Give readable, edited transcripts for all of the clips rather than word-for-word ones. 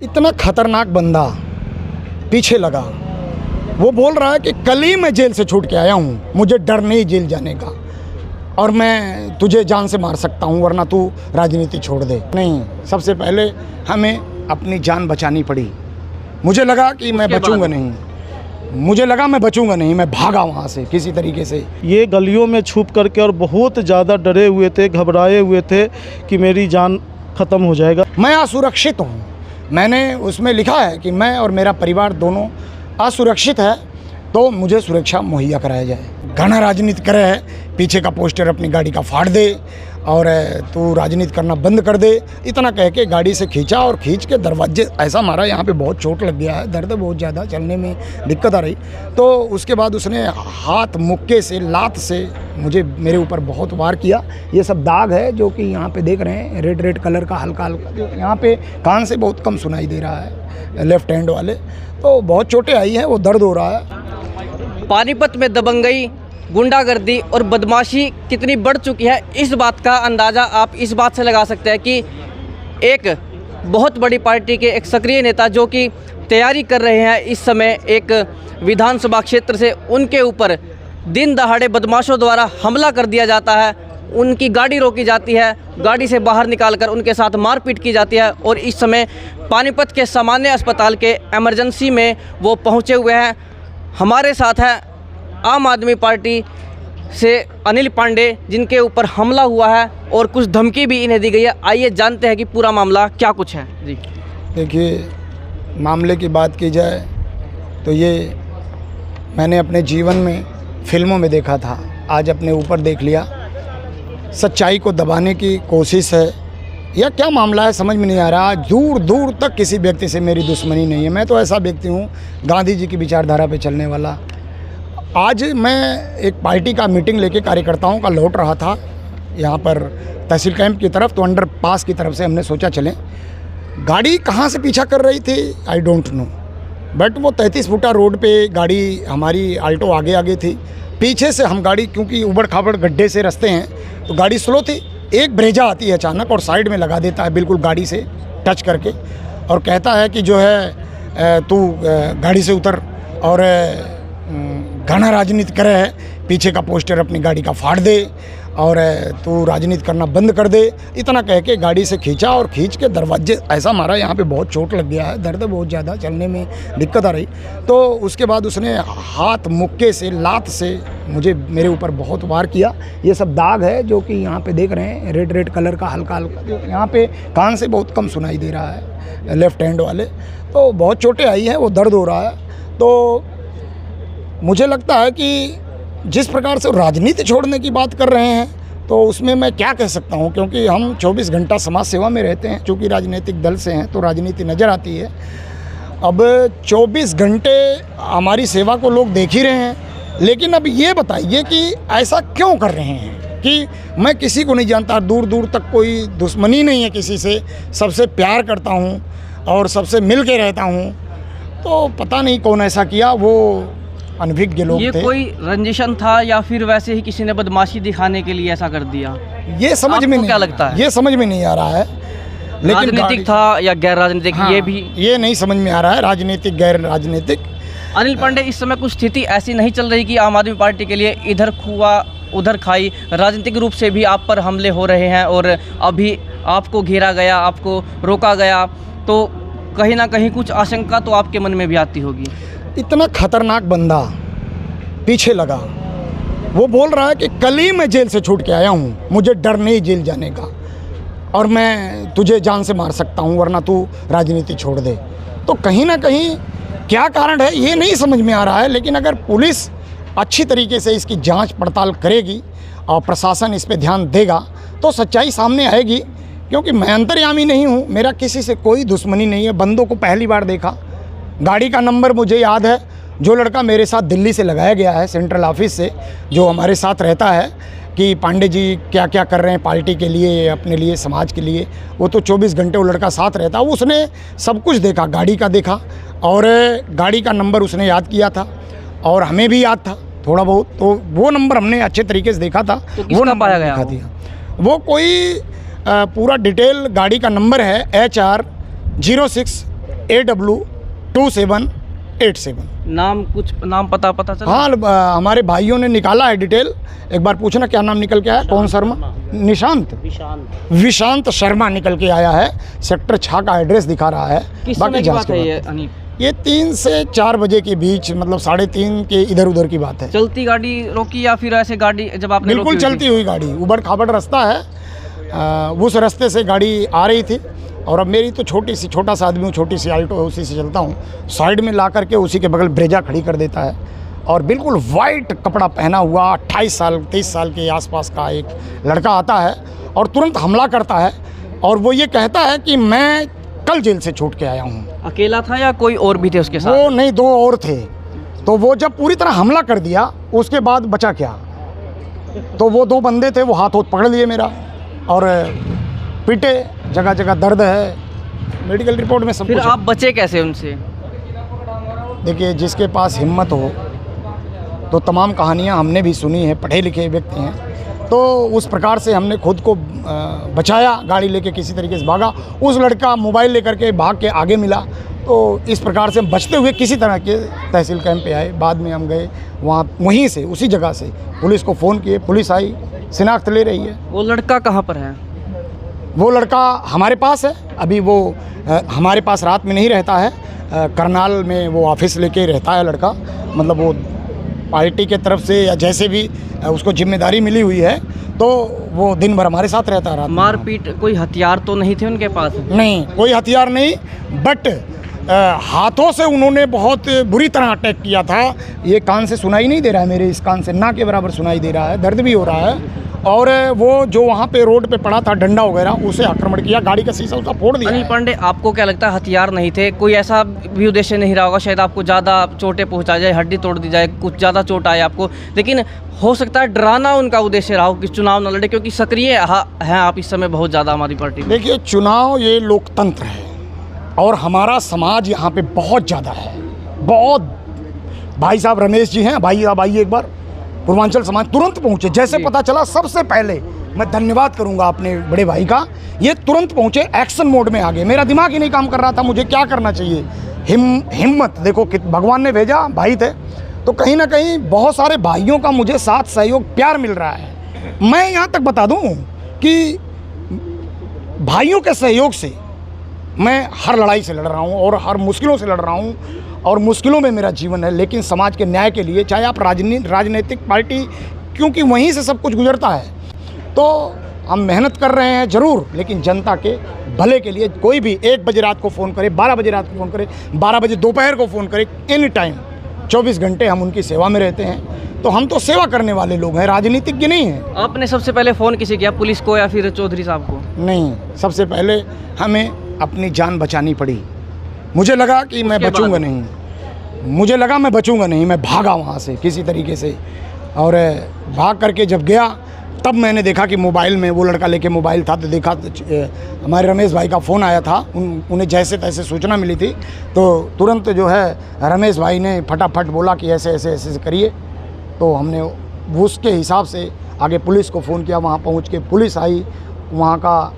इतना खतरनाक बंदा पीछे लगा। वो बोल रहा है कि कल ही मैं जेल से छूट के आया हूँ, मुझे डर नहीं जेल जाने का, और मैं तुझे जान से मार सकता हूँ वरना तू राजनीति छोड़ दे। नहीं, सबसे पहले हमें अपनी जान बचानी पड़ी। मुझे लगा कि मैं बचूंगा नहीं, मैं भागा वहाँ से किसी तरीके से। ये गलियों में छुप करके और बहुत ज़्यादा डरे हुए थे, घबराए हुए थे कि मेरी जान ख़त्म हो जाएगा। मैं असुरक्षित हूँ। मैंने उसमें लिखा है कि मैं और मेरा परिवार दोनों असुरक्षित है, तो मुझे सुरक्षा मुहैया कराया जाए। घना राजनीति करे है, पीछे का पोस्टर अपनी गाड़ी का फाड़ दे और तू राजनीति करना बंद कर दे, इतना कह के गाड़ी से खींचा और खींच के दरवाजे ऐसा मारा। यहाँ पे बहुत चोट लग गया है, दर्द बहुत ज़्यादा, चलने में दिक्कत आ रही। तो उसके बाद उसने हाथ मुक्के से, लात से मेरे ऊपर बहुत वार किया। ये सब दाग है जो कि यहाँ पे देख रहे हैं, रेड कलर का हल्का हल्का, यहाँ पे कान से बहुत कम सुनाई दे रहा है, लेफ्ट हैंड वाले। तो बहुत चोटें आई हैं, वो दर्द हो रहा है। पानीपत में दबंगई, गुंडागर्दी और बदमाशी कितनी बढ़ चुकी है, इस बात का अंदाज़ा आप इस बात से लगा सकते हैं कि एक बहुत बड़ी पार्टी के एक सक्रिय नेता जो कि तैयारी कर रहे हैं इस समय एक विधानसभा क्षेत्र से, उनके ऊपर दिन दहाड़े बदमाशों द्वारा हमला कर दिया जाता है। उनकी गाड़ी रोकी जाती है, गाड़ी से बाहर निकालकर उनके साथ मारपीट की जाती है, और इस समय पानीपत के सामान्य अस्पताल के इमरजेंसी में वो पहुँचे हुए हैं। हमारे साथ है आम आदमी पार्टी से अनिल पांडे, जिनके ऊपर हमला हुआ है और कुछ धमकी भी इन्हें दी गई है। आइए जानते हैं कि पूरा मामला क्या कुछ है। जी देखिए, मामले की बात की जाए तो ये मैंने अपने जीवन में फिल्मों में देखा था, आज अपने ऊपर देख लिया। सच्चाई को दबाने की कोशिश है या क्या मामला है समझ में नहीं आ रहा। दूर दूर तक किसी व्यक्ति से मेरी दुश्मनी नहीं है। मैं तो ऐसा व्यक्ति हूँ, गांधी जी की विचारधारा पे चलने वाला। आज मैं एक पार्टी का मीटिंग लेके कार्यकर्ताओं का लौट रहा था यहाँ पर तहसील कैंप की तरफ, तो अंडर पास की तरफ से हमने सोचा चलें। गाड़ी कहाँ से पीछा कर रही थी आई डोंट नो, बट वो 33 फुटा रोड पे गाड़ी हमारी आल्टो आगे थी। पीछे से हम गाड़ी, क्योंकि उबड़ खाबड़ गड्ढे से रास्ते हैं तो गाड़ी स्लो थी, एक ब्रेजा आती है अचानक और साइड में लगा देता है बिल्कुल गाड़ी से टच करके, और कहता है कि जो है तू गाड़ी से उतर और घना राजनीति करे है, पीछे का पोस्टर अपनी गाड़ी का फाड़ दे और तू राजनीति करना बंद कर दे, इतना कह के गाड़ी से खींचा और खींच के दरवाजे ऐसा मारा। यहाँ पे बहुत चोट लग गया है, दर्द बहुत ज़्यादा, चलने में दिक्कत आ रही। तो उसके बाद उसने हाथ मुक्के से, लात से मेरे ऊपर बहुत वार किया। ये सब दाग है जो कि यहाँ पे देख रहे हैं, रेड कलर का हल्का हल्का, यहाँ पे कान से बहुत कम सुनाई दे रहा है, लेफ्ट हैंड वाले। तो बहुत चोटें आई हैं, वो दर्द हो रहा है। तो मुझे लगता है कि जिस प्रकार से राजनीति छोड़ने की बात कर रहे हैं, तो उसमें मैं क्या कह सकता हूं, क्योंकि हम 24 घंटा समाज सेवा में रहते हैं। चूँकि राजनीतिक दल से हैं तो राजनीति नज़र आती है। अब 24 घंटे हमारी सेवा को लोग देख ही रहे हैं, लेकिन अब ये बताइए कि ऐसा क्यों कर रहे हैं कि मैं किसी को नहीं जानता, दूर दूर तक कोई दुश्मनी नहीं है किसी से, सबसे प्यार करता हूँ और सबसे मिल के रहता हूँ। तो पता नहीं कौन ऐसा किया, वो अनभिज्ञ लोग थे। ये कोई रंजिशन था या फिर वैसे ही किसी ने बदमाशी दिखाने के लिए ऐसा कर दिया? ये समझ में नहीं, क्या लगता है? ये समझ में नहीं आ रहा है। लेकिन राजनीतिक था या गैर राजनीतिक, हाँ, ये नहीं समझ में आ रहा है, राजनीतिक गैर राजनीतिक। अनिल पांडे, इस समय कुछ स्थिति ऐसी नहीं चल रही कि आम आदमी पार्टी के लिए इधर खुआ उधर खाई, राजनीतिक रूप से भी आप पर हमले हो रहे हैं और अभी आपको घेरा गया, आपको रोका गया, तो कहीं ना कहीं कुछ आशंका तो आपके मन में भी आती होगी। इतना खतरनाक बंदा पीछे लगा। वो बोल रहा है कि कल ही मैं जेल से छूट के आया हूँ, मुझे डर नहीं जेल जाने का, और मैं तुझे जान से मार सकता हूँ वरना तू राजनीति छोड़ दे। तो कहीं ना कहीं क्या कारण है ये नहीं समझ में आ रहा है। लेकिन अगर पुलिस अच्छी तरीके से इसकी जांच पड़ताल करेगी और प्रशासन इस पर ध्यान देगा तो सच्चाई सामने आएगी। क्योंकि मैं अंतर्यामी नहीं हूँ, मेरा किसी से कोई दुश्मनी नहीं है। बंदों को पहली बार देखा, गाड़ी का नंबर मुझे याद है। जो लड़का मेरे साथ दिल्ली से लगाया गया है सेंट्रल ऑफिस से, जो हमारे साथ रहता है कि पांडे जी क्या क्या कर रहे हैं पार्टी के लिए, अपने लिए, समाज के लिए, वो तो 24 घंटे वो लड़का साथ रहता है। उसने सब कुछ देखा, गाड़ी का देखा और गाड़ी का नंबर उसने याद किया था और हमें भी याद था थोड़ा बहुत। तो वो नंबर हमने अच्छे तरीके से देखा था। तो वो नंबर पाया गया दिया वो कोई पूरा डिटेल गाड़ी का नंबर है HR 06 AW2787। नाम पता चला? हाँ, हमारे भाइयों ने निकाला है डिटेल। एक बार पूछना क्या नाम निकल के आया। कौन शर्मा? विशांत शर्मा निकल के आया है। सेक्टर 6 का एड्रेस दिखा रहा है। किस समय की बात है ये अनीप? ये 3 से 4 बजे के बीच, मतलब 3:30 के इधर उधर की बात है। चलती गाड़ी रोकी या फिर ऐसे गाड़ी जब आपने बिल्कुल चलती हुई गाड़ी, उबड़ खाबड़ रास्ता है, उस रास्ते से गाड़ी आ रही थी। और अब मेरी तो छोटा सा आदमी हूँ, छोटी सी आल्टो है, उसी से चलता हूँ। साइड में ला करके उसी के बगल ब्रेजा खड़ी कर देता है और बिल्कुल वाइट कपड़ा पहना हुआ 23 साल के आसपास का एक लड़का आता है और तुरंत हमला करता है। और वो ये कहता है कि मैं कल जेल से छूट के आया हूँ। अकेला था या कोई और भी थे उसके साथ? वो नहीं, 2 और थे। तो वो जब पूरी तरह हमला कर दिया, उसके बाद बचा क्या? तो वो 2 बंदे थे, वो हाथ पकड़ लिए मेरा और पीटे, जगह जगह दर्द है, मेडिकल रिपोर्ट में सब फिर कुछ। आप बचे कैसे उनसे? देखिए, जिसके पास हिम्मत हो, तो तमाम कहानियाँ हमने भी सुनी है, पढ़े लिखे व्यक्ति हैं, तो उस प्रकार से हमने खुद को बचाया। गाड़ी लेके किसी तरीके से भागा। उस लड़का मोबाइल लेकर के भाग के आगे मिला। तो इस प्रकार से हम बचते हुए किसी तरह के तहसील कैंप पे आए। बाद में हम गए वहाँ, वहीं से उसी जगह से पुलिस को फ़ोन किए, पुलिस आई, शिनाख्त ले रही है। वो लड़का कहाँ पर है? वो लड़का हमारे पास है। अभी वो हमारे पास रात में नहीं रहता है, करनाल में वो ऑफिस लेके रहता है लड़का। मतलब वो पार्टी के तरफ से या जैसे भी उसको जिम्मेदारी मिली हुई है, तो वो दिन भर हमारे साथ रहता है। रात में मारपीट, कोई हथियार तो नहीं थे उनके पास? नहीं, कोई हथियार नहीं, बट हाथों से उन्होंने बहुत बुरी तरह अटैक किया था। ये कान से सुनाई नहीं दे रहा है, मेरे इस कान से ना के बराबर सुनाई दे रहा है, दर्द भी हो रहा है। और वो जो वहाँ पे रोड पे पड़ा था डंडा वगैरह, उसे आक्रमण किया, गाड़ी का शीशा उसका फोड़ दिया। अनिल पांडे, आपको क्या लगता है हथियार नहीं थे? कोई ऐसा भी उद्देश्य नहीं रहा होगा, शायद आपको ज़्यादा चोटें पहुँचा जाए, हड्डी तोड़ दी जाए, कुछ ज़्यादा चोट आए आपको, लेकिन हो सकता है डराना उनका उद्देश्य रहा हो कि चुनाव न लड़े, क्योंकि सक्रिय हैं आप इस समय बहुत ज़्यादा हमारी पार्टी में। देखिए, चुनाव ये लोकतंत्र है और हमारा समाज यहाँ पे बहुत ज़्यादा है, बहुत। भाई साहब रमेश जी हैं, भाई आप आइए एक बार। पूर्वांचल समाज तुरंत पहुँचे, जैसे पता चला सबसे पहले मैं धन्यवाद करूंगा अपने बड़े भाई का। ये तुरंत पहुँचे, एक्शन मोड में आ गए। मेरा दिमाग ही नहीं काम कर रहा था, मुझे क्या करना चाहिए। हिम्मत देखो कि भगवान ने भेजा, भाई थे। तो कहीं ना कहीं बहुत सारे भाइयों का मुझे साथ सहयोग प्यार मिल रहा है। मैं यहाँ तक बता दूँ कि भाइयों के सहयोग से मैं हर लड़ाई से लड़ रहा हूँ और हर मुश्किलों से लड़ रहा हूँ, और मुश्किलों में मेरा जीवन है। लेकिन समाज के न्याय के लिए, चाहे आप राजनीतिक पार्टी, क्योंकि वहीं से सब कुछ गुजरता है, तो हम मेहनत कर रहे हैं ज़रूर, लेकिन जनता के भले के लिए। कोई भी 1 बजे रात को फ़ोन करे, 12 बजे रात को फ़ोन करे, 12 बजे दोपहर को फ़ोन करे, एनी टाइम 24 घंटे हम उनकी सेवा में रहते हैं। तो हम तो सेवा करने वाले लोग हैं, राजनीतिज्ञ नहीं हैं। आपने सबसे पहले फ़ोन किसे किया, पुलिस को या फिर चौधरी साहब को? नहीं, सबसे पहले हमें अपनी जान बचानी पड़ी। मुझे लगा कि मैं बचूंगा नहीं, मुझे लगा मैं बचूंगा नहीं। मैं भागा वहाँ से किसी तरीके से, और भाग करके जब गया तब मैंने देखा कि मोबाइल में वो लड़का लेके मोबाइल था। तो देखा हमारे रमेश भाई का फ़ोन आया था, उन्हें जैसे तैसे सूचना मिली थी। तो तुरंत जो है रमेश भाई ने फटाफट बोला कि ऐसे ऐसे ऐसे करिए। तो हमने उसके हिसाब से आगे पुलिस को फ़ोन किया। वहाँ पहुँच के पुलिस आई, वहाँ का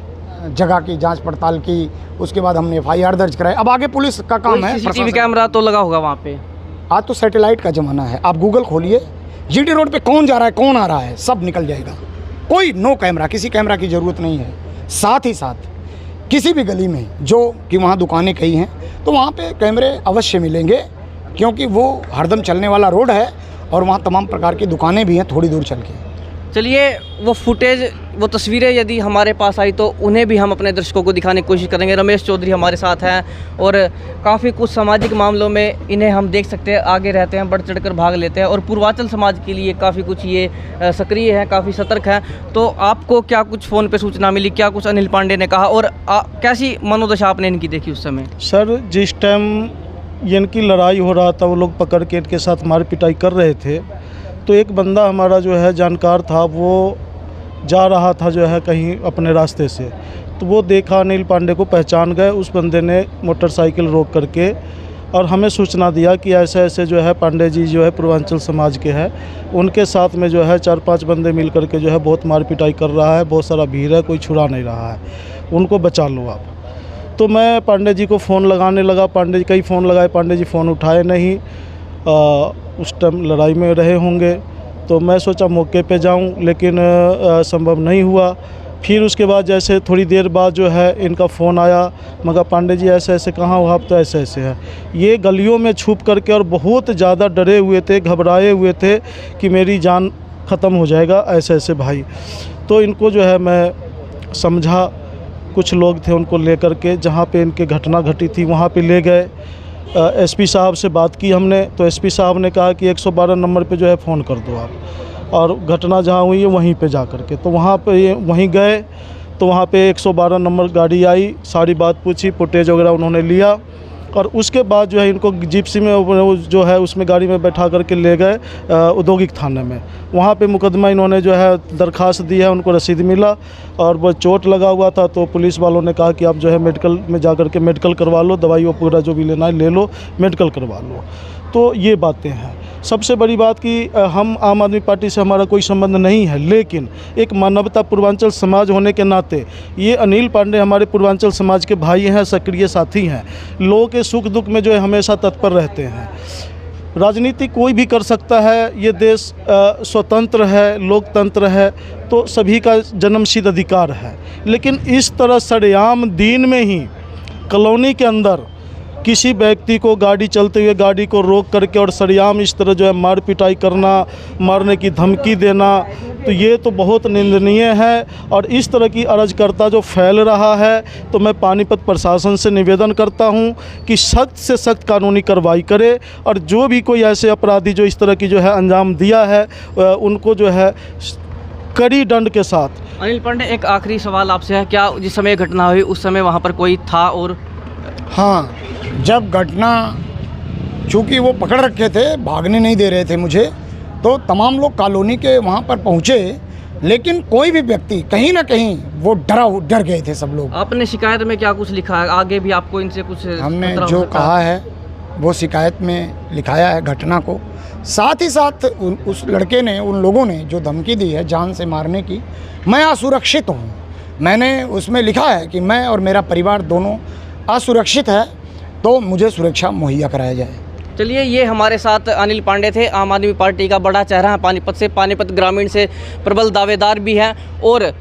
जगह की जांच पड़ताल की, उसके बाद हमने FIR दर्ज कराई। अब आगे पुलिस का काम है। CCTV कैमरा तो लगा होगा वहाँ पे? आज तो सैटेलाइट का ज़माना है, आप गूगल खोलिए, GT रोड पे कौन जा रहा है, कौन आ रहा है, सब निकल जाएगा। कोई नो कैमरा, किसी कैमरा की ज़रूरत नहीं है। साथ ही साथ किसी भी गली में जो कि वहाँ दुकानें कई हैं, तो वहाँ पे कैमरे अवश्य मिलेंगे, क्योंकि वो हरदम चलने वाला रोड है और वहाँ तमाम प्रकार की दुकानें भी हैं थोड़ी दूर चल के। चलिए, वो फुटेज, वो तस्वीरें यदि हमारे पास आई तो उन्हें भी हम अपने दर्शकों को दिखाने की कोशिश करेंगे। रमेश चौधरी हमारे साथ हैं और काफ़ी कुछ सामाजिक मामलों में इन्हें हम देख सकते हैं, आगे रहते हैं, बढ़ चढ़कर भाग लेते हैं और पूर्वांचल समाज के लिए काफ़ी कुछ ये सक्रिय हैं, काफ़ी सतर्क हैं। तो आपको क्या कुछ फ़ोन पे सूचना मिली, क्या कुछ अनिल पांडे ने कहा और कैसी मनोदशा आपने इनकी देखी उस समय? सर, जिस टाइम इनकी लड़ाई हो रहा था, वो लोग पकड़ के इनके साथ मार पिटाई कर रहे थे, तो एक बंदा हमारा जो है जानकार था, वो जा रहा था जो है कहीं अपने रास्ते से, तो वो देखा, अनिल पांडे को पहचान गए। उस बंदे ने मोटरसाइकिल रोक करके और हमें सूचना दिया कि ऐसे ऐसे जो है पांडे जी जो है पूर्वांचल समाज के हैं, उनके साथ में जो है 4-5 बंदे मिल करके जो है बहुत मार पिटाई कर रहा है, बहुत सारा भीड़ है, कोई छुड़ा नहीं रहा है, उनको बचा लो आप। तो मैं पांडे जी को फ़ोन लगाने लगा, पांडे जी कई फ़ोन लगाए, पांडे जी फ़ोन उठाए नहीं। उस टाइम लड़ाई में रहे होंगे, तो मैं सोचा मौके पे जाऊं, लेकिन संभव नहीं हुआ। फिर उसके बाद जैसे थोड़ी देर बाद जो है इनका फ़ोन आया, मगर पांडे जी ऐसे ऐसे कहाँ हो आप, तो ऐसे ऐसे है। ये गलियों में छुप करके और बहुत ज़्यादा डरे हुए थे, घबराए हुए थे कि मेरी जान ख़त्म हो जाएगा, ऐसे ऐसे भाई। तो इनको जो है मैं समझा, कुछ लोग थे उनको लेकर के जहाँ पे इनके घटना घटी थी वहाँ पे ले गए। एसपी साहब से बात की हमने, तो एसपी साहब ने कहा कि 112 नंबर पे जो है फ़ोन कर दो आप, और घटना जहाँ हुई है वहीं पे जा कर के। तो वहाँ पे वहीं गए, तो वहाँ पे 112 नंबर गाड़ी आई, सारी बात पूछी, फुटेज वगैरह उन्होंने लिया, और उसके बाद जो है इनको जिप्सी में जो है उसमें गाड़ी में बैठा करके ले गए औद्योगिक थाने में। वहाँ पे मुकदमा इन्होंने जो है दरख्वास्त दी है, उनको रसीद मिला, और वो चोट लगा हुआ था, तो पुलिस वालों ने कहा कि आप जो है मेडिकल में जा कर के मेडिकल करवा लो, दवाई वो पूरा जो भी लेना है ले लो, मेडिकल करवा लो। तो ये बातें हैं। सबसे बड़ी बात कि हम आम आदमी पार्टी से हमारा कोई संबंध नहीं है, लेकिन एक मानवता पूर्वांचल समाज होने के नाते ये अनिल पांडे हमारे पूर्वांचल समाज के भाई हैं, सक्रिय साथी हैं, लोगों के सुख दुख में जो है हमेशा तत्पर रहते हैं। राजनीति कोई भी कर सकता है, ये देश स्वतंत्र है, लोकतंत्र है, तो सभी का जन्मसिद्ध अधिकार है। लेकिन इस तरह सरेआम दिन में ही कॉलोनी के अंदर किसी व्यक्ति को गाड़ी चलते हुए गाड़ी को रोक करके और सरेआम इस तरह जो है मार पिटाई करना, मारने की धमकी देना, तो ये तो बहुत निंदनीय है। और इस तरह की अराजकता जो फैल रहा है, तो मैं पानीपत प्रशासन से निवेदन करता हूं कि सख्त से सख्त कानूनी कार्रवाई करे, और जो भी कोई ऐसे अपराधी जो इस तरह की जो है अंजाम दिया है उनको जो है कड़ी दंड के साथ। अनिल पांडे, एक आखिरी सवाल आपसे है, क्या जिस समय घटना हुई उस समय वहाँ पर कोई था? और हाँ, जब घटना, चूँकि वो पकड़ रखे थे, भागने नहीं दे रहे थे मुझे, तो तमाम लोग कॉलोनी के वहाँ पर पहुँचे, लेकिन कोई भी व्यक्ति कहीं ना कहीं वो डर गए थे सब लोग। आपने शिकायत में क्या कुछ लिखा है? आगे भी आपको इनसे कुछ हमने खतरा हो जो सकता कहा है वो शिकायत में लिखाया है घटना को। साथ ही साथ उस लड़के ने, उन लोगों ने जो धमकी दी है जान से मारने की, मैं असुरक्षित हूँ, मैंने उसमें लिखा है कि मैं और मेरा परिवार दोनों असुरक्षित है, तो मुझे सुरक्षा मुहैया कराया जाए। चलिए, ये हमारे साथ अनिल पांडे थे, आम आदमी पार्टी का बड़ा चेहरा है पानीपत से, पानीपत ग्रामीण से प्रबल दावेदार भी हैं। और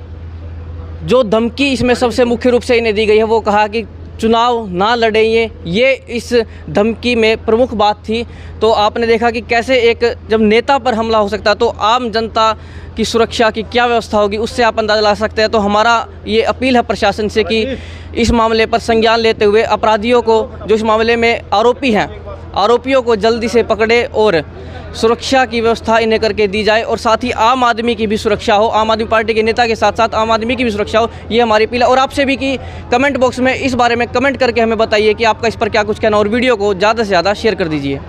जो धमकी इसमें सबसे मुख्य रूप से इन्हें दी गई है, वो कहा कि चुनाव ना लड़ेंगे, ये इस धमकी में प्रमुख बात थी। तो आपने देखा कि कैसे एक जब नेता पर हमला हो सकता है, तो आम जनता की सुरक्षा की क्या व्यवस्था होगी, उससे आप अंदाज़ा लगा सकते हैं। तो हमारा ये अपील है प्रशासन से कि इस मामले पर संज्ञान लेते हुए अपराधियों को, जो इस मामले में आरोपी हैं, आरोपियों को जल्दी से पकड़े और सुरक्षा की व्यवस्था इन्हें करके दी जाए, और साथ ही आम आदमी की भी सुरक्षा हो, आम आदमी पार्टी के नेता के साथ साथ आम आदमी की भी सुरक्षा हो, ये हमारी अपील है। और आपसे भी कि कमेंट बॉक्स में इस बारे में कमेंट करके हमें बताइए कि आपका इस पर क्या कुछ कहना, और वीडियो को ज़्यादा से ज़्यादा शेयर कर दीजिए।